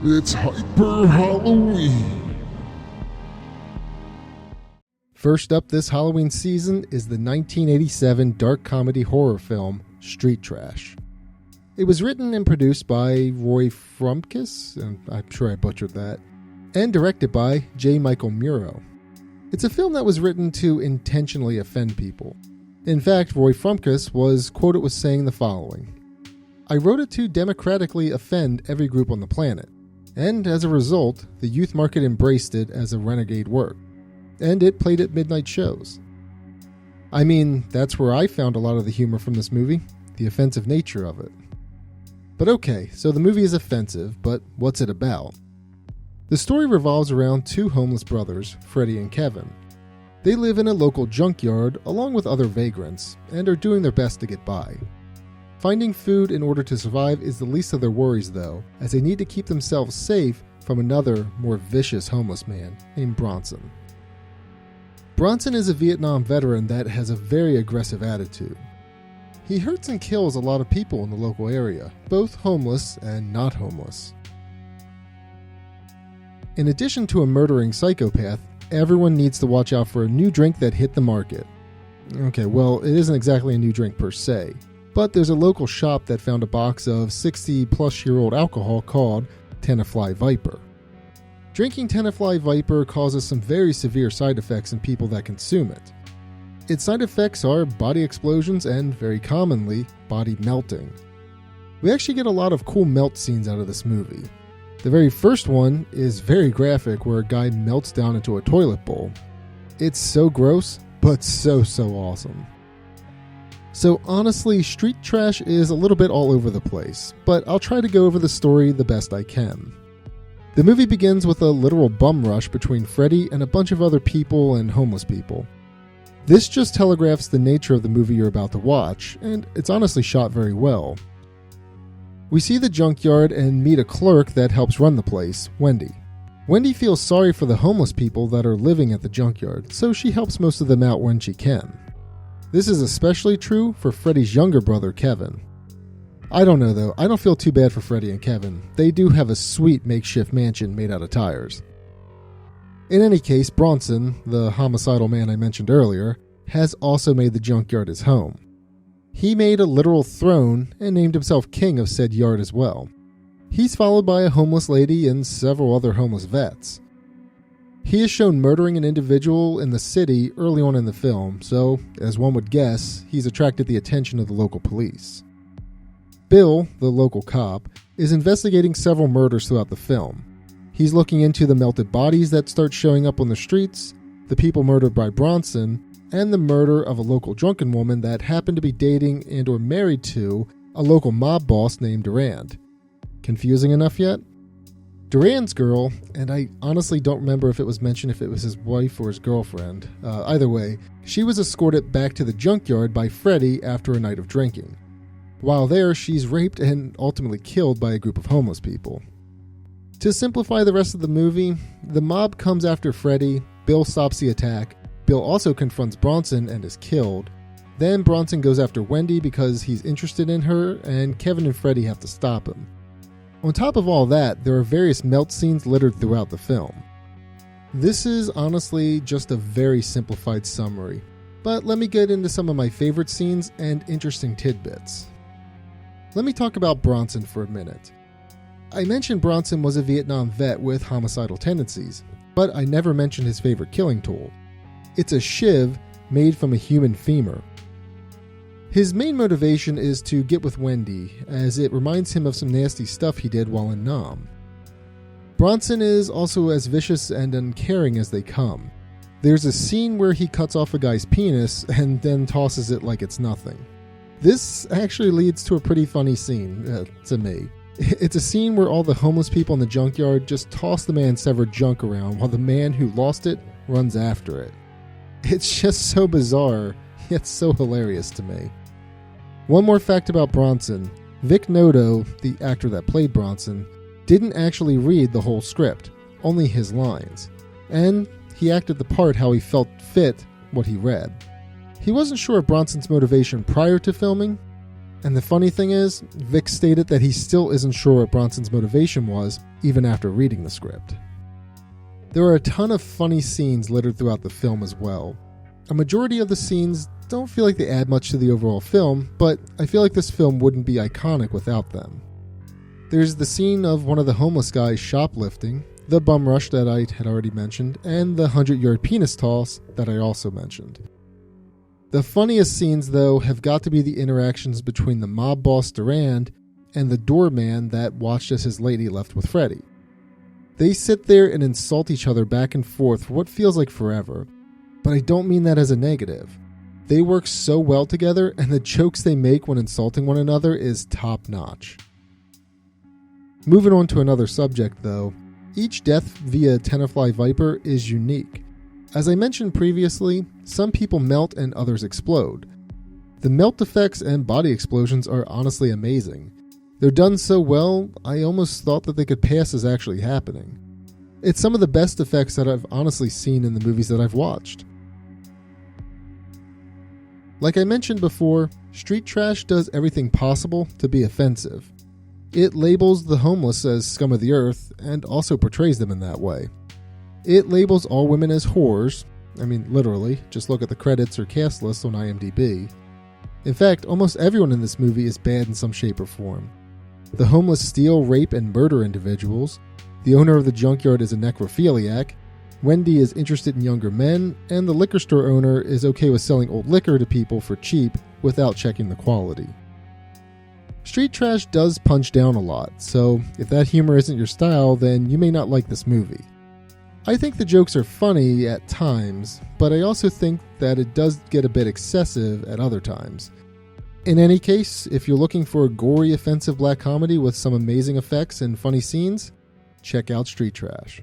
It's Hyp3r Halloween. First up this Halloween season is the 1987 dark comedy horror film Street Trash. It was written and produced by Roy Frumkes, and I'm sure I butchered that, and directed by J. Michael Muro. It's a film that was written to intentionally offend people. In fact, Roy Frumkes was quoted with saying the following: "I wrote it to democratically offend every group on the planet, and as a result, the youth market embraced it as a renegade work, and it played at midnight shows." I mean, that's where I found a lot of the humor from this movie, the offensive nature of it. But okay, so the movie is offensive, but what's it about? The story revolves around two homeless brothers, Freddie and Kevin. They live in a local junkyard along with other vagrants, and are doing their best to get by. Finding food in order to survive is the least of their worries though, as they need to keep themselves safe from another, more vicious homeless man named Bronson. Bronson is a Vietnam veteran that has a very aggressive attitude. He hurts and kills a lot of people in the local area, both homeless and not homeless. In addition to a murdering psychopath, everyone needs to watch out for a new drink that hit the market. Okay, well, it isn't exactly a new drink per se, but there's a local shop that found a box of 60-plus-year-old alcohol called Tenafly Viper. Drinking Tenafly Viper causes some very severe side effects in people that consume it. Its side effects are body explosions and, very commonly, body melting. We actually get a lot of cool melt scenes out of this movie. The very first one is very graphic, where a guy melts down into a toilet bowl. It's so gross, but so awesome. So honestly, Street Trash is a little bit all over the place, but I'll try to go over the story the best I can. The movie begins with a literal bum rush between Freddie and a bunch of other people and homeless people. This just telegraphs the nature of the movie you're about to watch, and it's honestly shot very well. We see the junkyard and meet a clerk that helps run the place, Wendy. Wendy feels sorry for the homeless people that are living at the junkyard, so she helps most of them out when she can. This is especially true for Freddie's younger brother, Kevin. I don't know though, I don't feel too bad for Freddie and Kevin. They do have a sweet makeshift mansion made out of tires. In any case, Bronson, the homicidal man I mentioned earlier, has also made the junkyard his home. He made a literal throne and named himself king of said yard as well. He's followed by a homeless lady and several other homeless vets. He is shown murdering an individual in the city early on in the film, so, as one would guess, he's attracted the attention of the local police. Bill, the local cop, is investigating several murders throughout the film. He's looking into the melted bodies that start showing up on the streets, the people murdered by Bronson, and the murder of a local drunken woman that happened to be dating and or married to a local mob boss named Durand. Confusing enough yet? Durand's girl, and I honestly don't remember if it was mentioned if it was his wife or his girlfriend. Either way, she was escorted back to the junkyard by Freddie after a night of drinking. While there, she's raped and ultimately killed by a group of homeless people. To simplify the rest of the movie, the mob comes after Freddie, Bill stops the attack, Bill also confronts Bronson and is killed. Then Bronson goes after Wendy because he's interested in her, and Kevin and Freddie have to stop him. On top of all that, there are various melt scenes littered throughout the film. This is honestly just a very simplified summary, but let me get into some of my favorite scenes and interesting tidbits. Let me talk about Bronson for a minute. I mentioned Bronson was a Vietnam vet with homicidal tendencies, but I never mentioned his favorite killing tool. It's a shiv made from a human femur. His main motivation is to get with Wendy, as it reminds him of some nasty stuff he did while in Nam. Bronson is also as vicious and uncaring as they come. There's a scene where he cuts off a guy's penis and then tosses it like it's nothing. This actually leads to a pretty funny scene, to me. It's a scene where all the homeless people in the junkyard just toss the man's severed junk around while the man who lost it runs after it. It's just so bizarre, yet so hilarious to me. One more fact about Bronson. Vic Noto, the actor that played Bronson, didn't actually read the whole script, only his lines. And he acted the part how he felt fit what he read. He wasn't sure of Bronson's motivation prior to filming, And the funny thing is, Vic stated that he still isn't sure what Bronson's motivation was, even after reading the script. There are a ton of funny scenes littered throughout the film as well. A majority of the scenes don't feel like they add much to the overall film, but I feel like this film wouldn't be iconic without them. There's the scene of one of the homeless guys shoplifting, the bum rush that I had already mentioned, and the 100-yard penis toss that I also mentioned. The funniest scenes, though, have got to be the interactions between the mob boss Durand and the doorman that watched as his lady left with Freddy. They sit there and insult each other back and forth for what feels like forever, but I don't mean that as a negative. They work so well together, and the jokes they make when insulting one another is top-notch. Moving on to another subject, though, each death via Tenafly Viper is unique. As I mentioned previously, some people melt and others explode. The melt effects and body explosions are honestly amazing. They're done so well, I almost thought that they could pass as actually happening. It's some of the best effects that I've honestly seen in the movies that I've watched. Like I mentioned before, Street Trash does everything possible to be offensive. It labels the homeless as scum of the earth and also portrays them in that way. It labels all women as whores. I mean, literally, just look at the credits or cast list on IMDb. In fact, almost everyone in this movie is bad in some shape or form. The homeless steal, rape, and murder individuals. The owner of the junkyard is a necrophiliac. Wendy is interested in younger men, and the liquor store owner is okay with selling old liquor to people for cheap without checking the quality. Street Trash does punch down a lot, so if that humor isn't your style, then you may not like this movie. I think the jokes are funny at times, but I also think that it does get a bit excessive at other times. In any case, if you're looking for a gory, offensive black comedy with some amazing effects and funny scenes, check out Street Trash.